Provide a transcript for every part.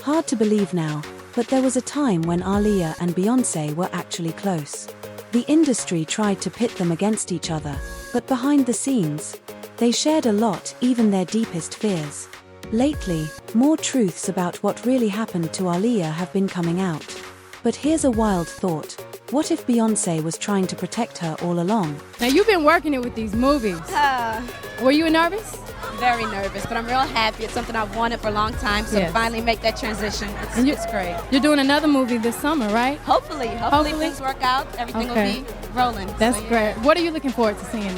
Hard to believe now, but there was a time when Aaliyah and Beyoncé were actually close. The industry tried to pit them against each other, but behind the scenes, they shared a lot, even their deepest fears. Lately, more truths about what really happened to Aaliyah have been coming out. But here's a wild thought. What if Beyoncé was trying to protect her all along? Now, you've been working it with these movies. Were you nervous? Very nervous, but I'm real happy. It's something I've wanted for a long time, so to finally make that transition, it's great. You're doing another movie this summer, right? Hopefully things work out. Everything will be rolling. That's great. What are you looking forward to seeing?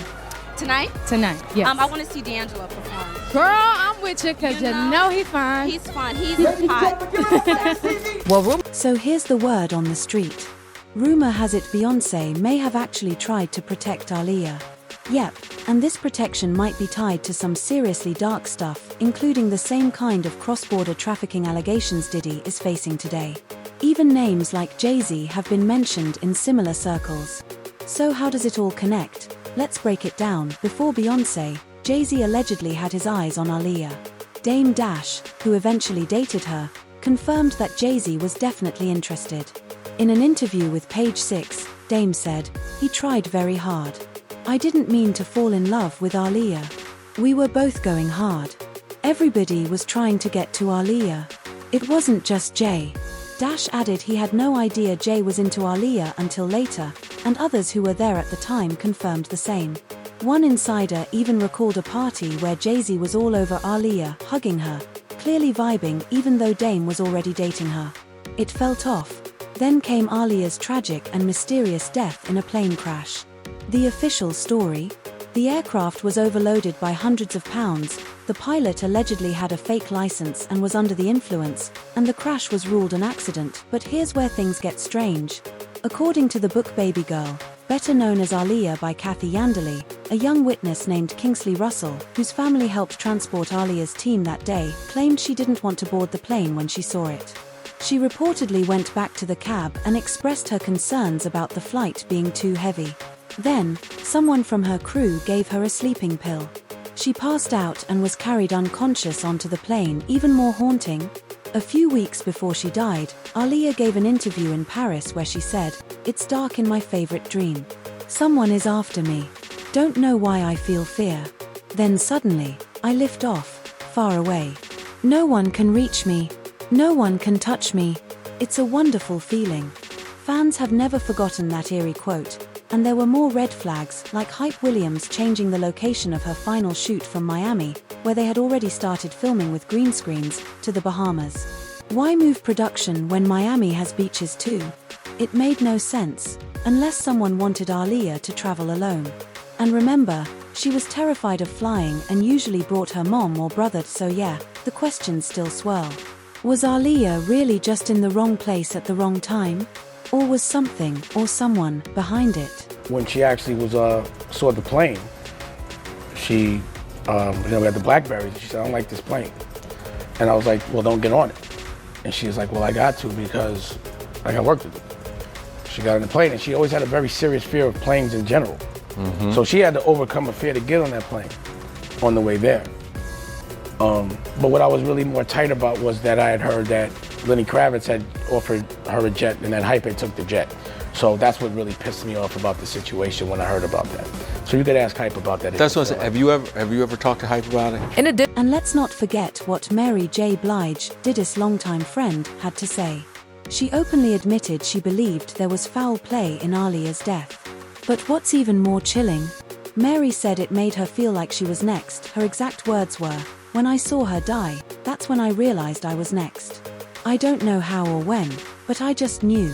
Tonight? Tonight, yes. I want to see D'Angelo perform. Girl, I'm with you because you know he's fine. He's fun. He's hot. So here's the word on the street. Rumor has it Beyoncé may have actually tried to protect Aaliyah. Yep, and this protection might be tied to some seriously dark stuff, including the same kind of cross-border trafficking allegations Diddy is facing today. Even names like Jay-Z have been mentioned in similar circles. So how does it all connect? Let's break it down. Before Beyoncé, Jay-Z allegedly had his eyes on Aaliyah. Dame Dash, who eventually dated her, confirmed that Jay-Z was definitely interested. In an interview with Page 6, Dame said, "He tried very hard. I didn't mean to fall in love with Aaliyah. We were both going hard. Everybody was trying to get to Aaliyah. It wasn't just Jay." Dash added he had no idea Jay was into Aaliyah until later, and others who were there at the time confirmed the same. One insider even recalled a party where Jay-Z was all over Aaliyah, hugging her, clearly vibing even though Dame was already dating her. It felt off. Then came Aaliyah's tragic and mysterious death in a plane crash. The official story? The aircraft was overloaded by hundreds of pounds, the pilot allegedly had a fake license and was under the influence, and the crash was ruled an accident. But here's where things get strange. According to the book Baby Girl, better known as Aaliyah by Kathy Yanderley, a young witness named Kingsley Russell, whose family helped transport Aaliyah's team that day, claimed she didn't want to board the plane when she saw it. She reportedly went back to the cab and expressed her concerns about the flight being too heavy. Then, someone from her crew gave her a sleeping pill. She passed out and was carried unconscious onto the plane. Even more haunting, a few weeks before she died, Aaliyah gave an interview in Paris where she said, "It's dark in my favorite dream. Someone is after me. Don't know why I feel fear. Then suddenly, I lift off, far away. No one can reach me. No one can touch me. It's a wonderful feeling." Fans have never forgotten that eerie quote. And there were more red flags, like Hype Williams changing the location of her final shoot from Miami, where they had already started filming with green screens, to the Bahamas. Why move production when Miami has beaches too? It made no sense, unless someone wanted Aaliyah to travel alone. And remember, she was terrified of flying and usually brought her mom or brother, so yeah, the questions still swirl. Was Aaliyah really just in the wrong place at the wrong time? Or was something, or someone, behind it? When she actually saw the plane, she, we had the Blackberries, she said, "I don't like this plane." And I was like, "Well, don't get on it." And she was like, "Well, I got to because I got work to do." She got on the plane, and she always had a very serious fear of planes in general. So she had to overcome a fear to get on that plane on the way there. But what I was really more tight about was that I had heard that Lenny Kravitz had offered her a jet and that Hype had took the jet. So that's what really pissed me off about the situation when I heard about that. So you could ask Hype about that. That's what I said. Have you ever talked to Hype about it? And let's not forget what Mary J. Blige, Diddy's longtime friend, had to say. She openly admitted she believed there was foul play in Aaliyah's death. But what's even more chilling? Mary said it made her feel like she was next. Her exact words were, "When I saw her die, that's when I realized I was next. I don't know how or when, but I just knew.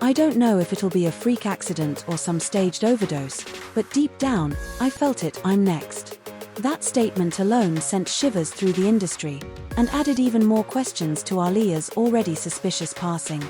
I don't know if it'll be a freak accident or some staged overdose, but deep down, I felt it, I'm next." That statement alone sent shivers through the industry, and added even more questions to Aaliyah's already suspicious passing.